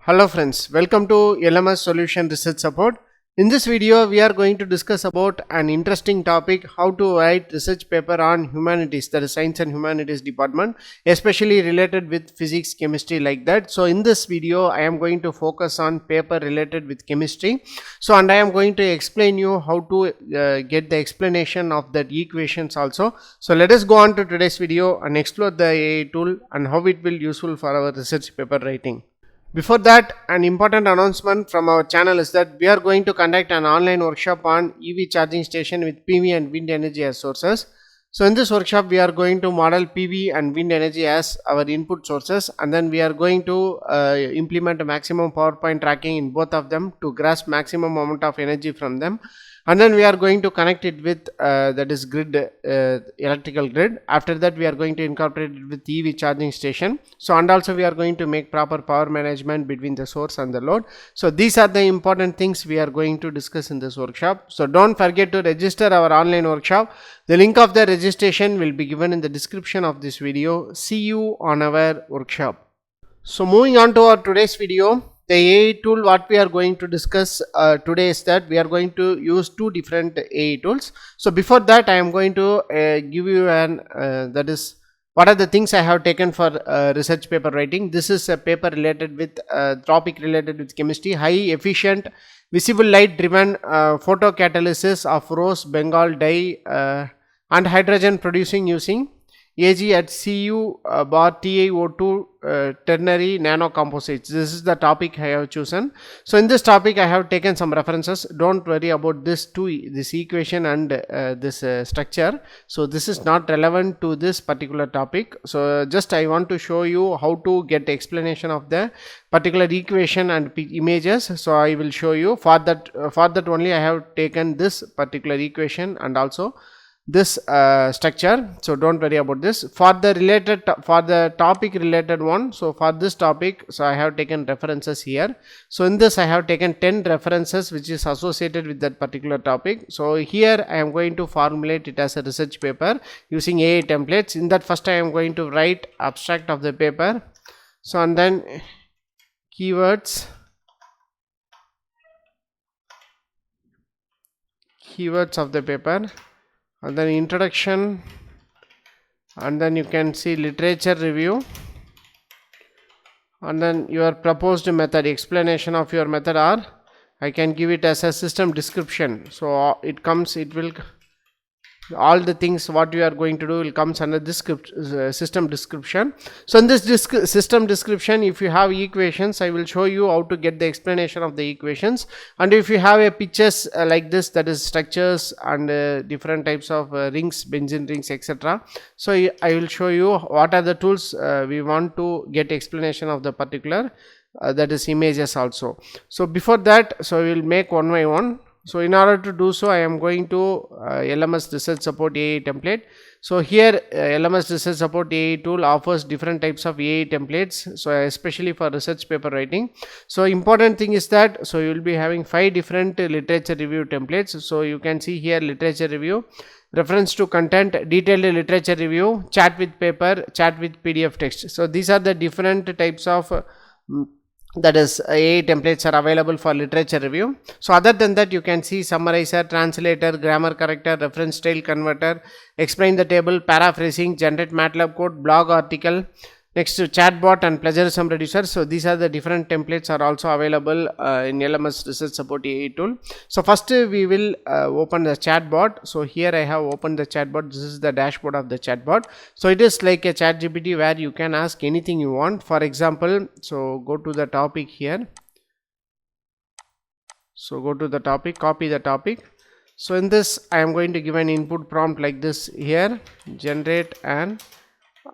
Hello friends, welcome to LMS Solution Research Support. In this video, we are going to discuss about an interesting topic, how to write research paper on humanities, that is Science and Humanities department, especially related with physics, chemistry like that. So in this video, I am going to focus on paper related with chemistry. So and I am going to explain you how to get the explanation of that equations also. So let us go on to today's video and explore the AI tool and how it will useful for our research paper writing. Before that, an important announcement from our channel is that we are going to conduct an online workshop on EV charging station with PV and wind energy as sources. So in this workshop, we are going to model PV and wind energy as our input sources, and then we are going to implement a maximum power point tracking in both of them to grasp maximum amount of energy from them. And then we are going to connect it with that is grid, electrical grid. After that, we are going to incorporate it with EV charging station. So and also we are going to make proper power management between the source and the load. So these are the important things we are going to discuss in this workshop. So don't forget to register our online workshop. The link of the registration will be given in the description of this video. See you on our workshop. So moving on to our today's video. The AI tool what we are going to discuss today is that we are going to use two different AI tools. So before that, I am going to give you an that is what are the things I have taken for research paper writing. This is a paper related with topic related with chemistry, high efficient visible light driven photocatalysis of rose Bengal dye and hydrogen producing using 𝐸𝐨𝐲𝐵 ternary nanocomposites. This is the topic I have chosen. So in this topic I have taken some references. Don't worry about this equation and this structure. So this is not relevant to this particular topic. So just I want to show you how to get explanation of the particular equation and images. So I will show you. For that only I have taken this particular equation and also this structure. So don't worry about this. For the topic related one, so for this topic, so I have taken references here. So in this I have taken 10 references which is associated with that particular topic. So here I am going to formulate it as a research paper using AI templates. In that, first I am going to write abstract of the paper. So and then keywords of the paper, and then introduction, and then you can see literature review, and then your proposed method, explanation of your method, or I can give it as a system description. So it will all the things what you are going to do will comes under this system description. So in this system description, if you have equations, I will show you how to get the explanation of the equations. And if you have a pictures like this, that is structures and different types of rings, benzene rings, etc. So I will show you what are the tools we want to get explanation of the particular that is images also. So before that, so we will make one by one. So in order to do so, I am going to LMS Research Support AI template. So here LMS Research Support AI tool offers different types of AI templates, so especially for research paper writing. So important thing is that, so you will be having 5 different literature review templates. So you can see here literature review, reference to content, detailed literature review, chat with paper, chat with PDF text. So these are the different types of that is AI templates are available for literature review. So other than that, you can see summarizer, translator, grammar corrector, reference style converter, explain the table, paraphrasing, generate MATLAB code, blog article, next to chatbot and plagiarism reducer. So these are the different templates are also available in LMS Research Support AI tool. So first we will open the chatbot. So here I have opened the chatbot. This is the dashboard of the chatbot. So it is like a chat GPT where you can ask anything you want. For example, so go to the topic here. So go to the topic, copy the topic. So in this I am going to give an input prompt like this here, generate an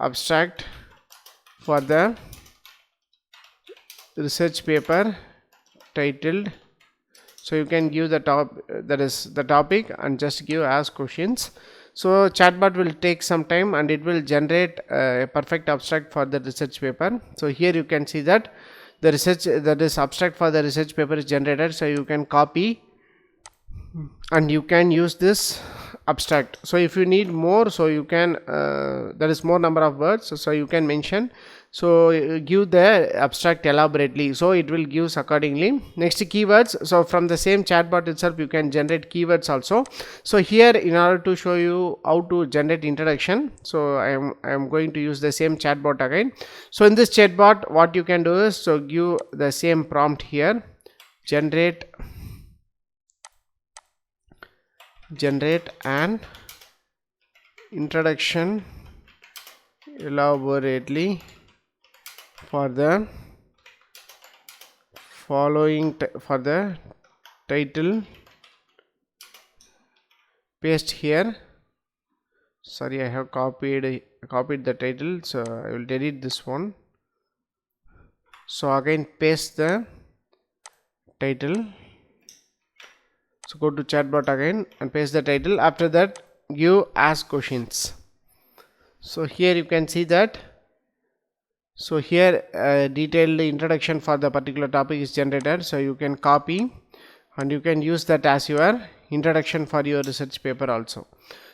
abstract for the research paper titled. So you can give the that is the topic and just give ask questions. So chatbot will take some time and it will generate a perfect abstract for the research paper. So here you can see that the research, that is abstract for the research paper is generated. So you can copy and you can use this abstract. So if you need more, so you can there is more number of words, so you can mention So give the abstract elaborately, so it will give accordingly. Next, keywords. So from the same chatbot itself you can generate keywords also. So here, in order to show you how to generate introduction, so I am going to use the same chatbot again. So in this chatbot, what you can do is, so give the same prompt here, generate an introduction elaborately for the following for the title. Paste here. Sorry, I have copied the title, so I will delete this one. So again paste the title. So go to chatbot again and paste the title. After that, give ask questions. So here you can see that. So here detailed introduction for the particular topic is generated. So you can copy and you can use that as your introduction for your research paper also.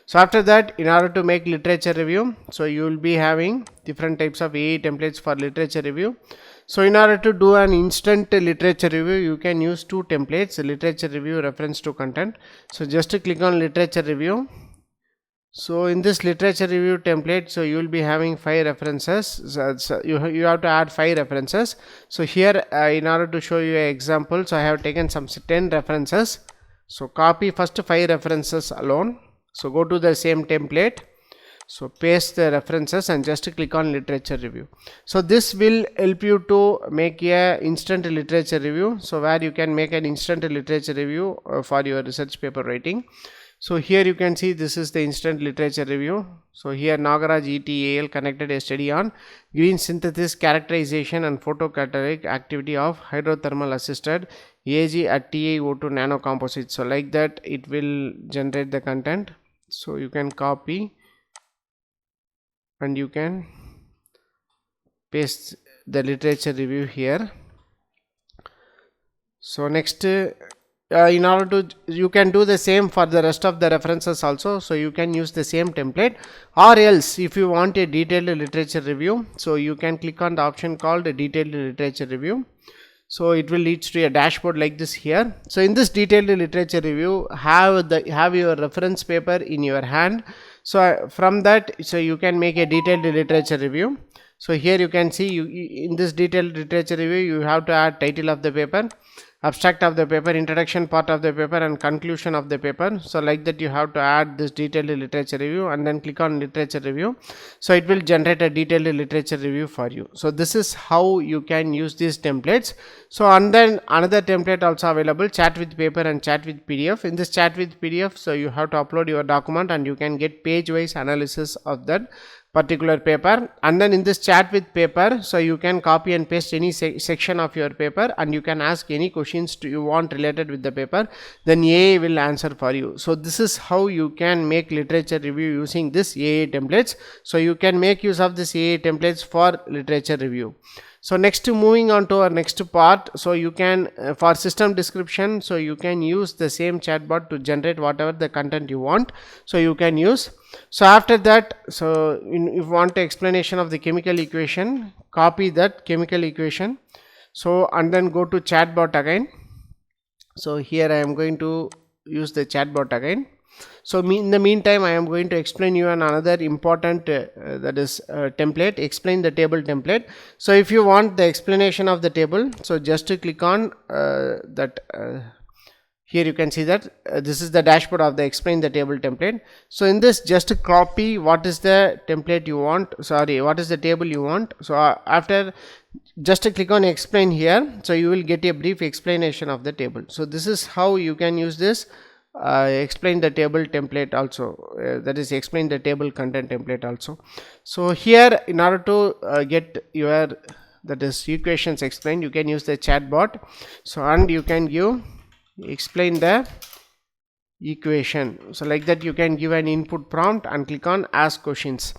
So after that, in order to make literature review, so you will be having different types of AI templates for literature review. So in order to do an instant literature review, you can use two templates: literature review, reference to content. So just to click on literature review. So in this literature review template, so you will be having 5 references. So you have to add 5 references. So here in order to show you an example, so I have taken some 10 references. So copy first 5 references alone. So go to the same template. So paste the references and just click on literature review. So this will help you to make a instant literature review. So where you can make an instant literature review for your research paper writing. So here you can see this is the instant literature review. So here 𝐸𝐸 ETAL connected a study on green synthesis characterization and photocatalytic activity of hydrothermal assisted 𝐸𝐴𝐺 at 𝐡𝐼𝐼 nanocomposites. So like that it will generate the content. So you can copy and you can paste the literature review here. So next, in order to, you can do the same for the rest of the references also. So you can use the same template, or else if you want a detailed literature review, so you can click on the option called detailed literature review. So it will lead to a dashboard like this here. So in this detailed literature review, have your reference paper in your hand. So from that, so you can make a detailed literature review. So here you can see, in this detailed literature review, you have to add title of the paper, abstract of the paper, introduction part of the paper, and conclusion of the paper. So like that you have to add this detailed literature review and then click on literature review. So it will generate a detailed literature review for you. So this is how you can use these templates. So and then another template also available, chat with paper and chat with PDF. In this chat with PDF, so you have to upload your document and you can get page wise analysis of that particular paper. And then in this chat with paper, so you can copy and paste any section of your paper and you can ask any questions you want related with the paper, then AI will answer for you. So this is how you can make literature review using this AI templates. So you can make use of this AI templates for literature review. So next, moving on to our next part, so you can for system description, so you can use the same chatbot to generate whatever the content you want. So you can use. So after that, so if you want the explanation of the chemical equation, copy that chemical equation. So and then go to chatbot again. So here I am going to use the chatbot again. So in the meantime, I am going to explain you another important that is template, explain the table template. So if you want the explanation of the table, so just to click on that. Here you can see that this is the dashboard of the explain the table template. So in this, just to copy what is the template you want, what is the table you want. So after, just to click on explain here, so you will get a brief explanation of the table. So this is how you can use this explain the table template also, that is explain the table content template also. So here, in order to get your that is equations explained, you can use the chatbot. So and you can give explain the equation. So like that you can give an input prompt and click on ask questions.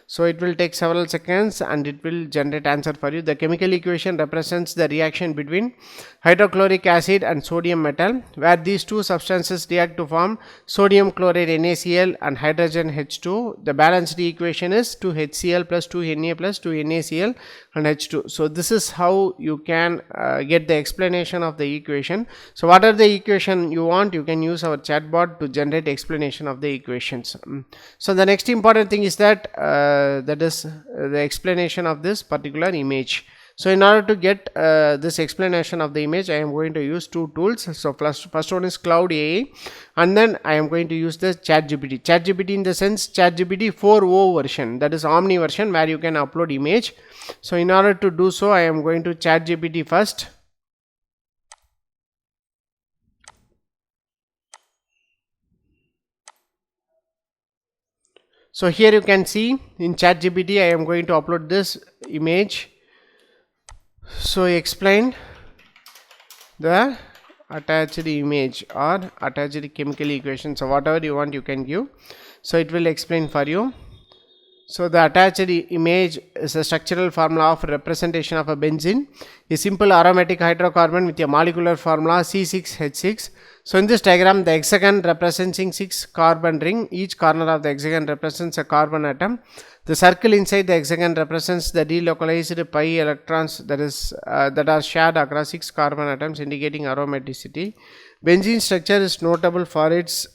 So it will take several seconds and it will generate answer for you. The chemical equation represents the reaction between hydrochloric acid and sodium metal, where these two substances react to form sodium chloride NaCl and hydrogen H2. The balanced equation is 2HCl plus 2Na plus 2NaCl and H2. So this is how you can get the explanation of the equation. So what are the equation you want, you can use our chatbot to generate explanation of the equations. So the next important thing is that that is the explanation of this particular image. So in order to get this explanation of the image, I am going to use two tools. So first one is Cloud AI, and then I am going to use the ChatGPT. ChatGPT in the sense ChatGPT 4.0 version, that is Omni version, where you can upload image. So in order to do so, I am going to ChatGPT first. So here you can see in ChatGPT I am going to upload this image. So explain the attached image or attached chemical equation. So whatever you want you can give. So it will explain for you. So the attached image is a structural formula of representation of a benzene, a simple aromatic hydrocarbon with a molecular formula C6H6. So in this diagram, the hexagon representing 6 carbon ring. Each corner of the hexagon represents a carbon atom. The circle inside the hexagon represents the delocalized pi electrons that are shared across 6 carbon atoms, indicating aromaticity. Benzene structure is notable for its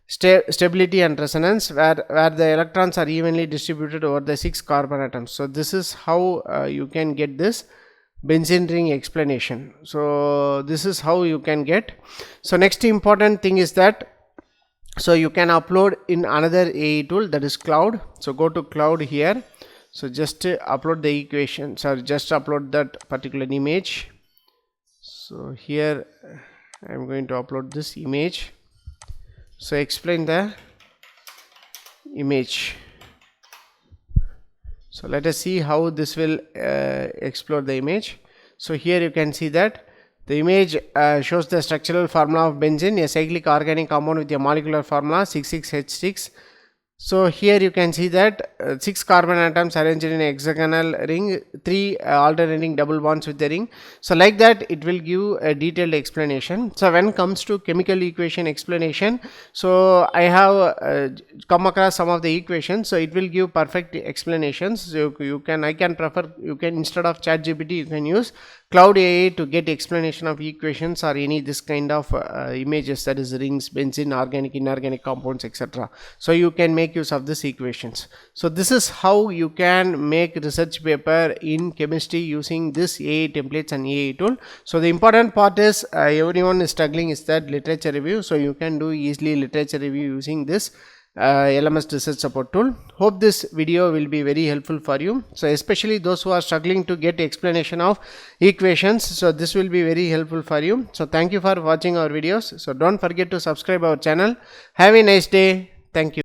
stability and resonance, where the electrons are evenly distributed over the 6 carbon atoms. So this is how you can get this benzene ring explanation. So this is how you can get. So next important thing is that so you can upload in another AI tool, that is Cloud. So go to Cloud here. So just upload the equation, sorry, just upload that particular image. So here I am going to upload this image. So explain the image. So let us see how this will explore the image. So here you can see that the image shows the structural formula of benzene, a cyclic organic compound with a molecular formula 6,6H6. So here you can see that 6 carbon atoms arranged in a hexagonal ring, 3 alternating double bonds with the ring. So like that it will give a detailed explanation. So when it comes to chemical equation explanation, so I have come across some of the equations, so it will give perfect explanations. So you can instead of ChatGPT you can use Cloud AI to get explanation of equations or any this kind of images, that is rings, benzene, organic, inorganic compounds, etc. So you can make use of these equations. So this is how you can make research paper in chemistry using this AI templates and AI tool. So the important part is everyone is struggling is that literature review. So you can do easily literature review using this LMS research support tool. Hope this video will be very helpful for you. So especially those who are struggling to get explanation of equations, so this will be very helpful for you. So thank you for watching our videos. So don't forget to subscribe our channel. Have a nice day. Thank you.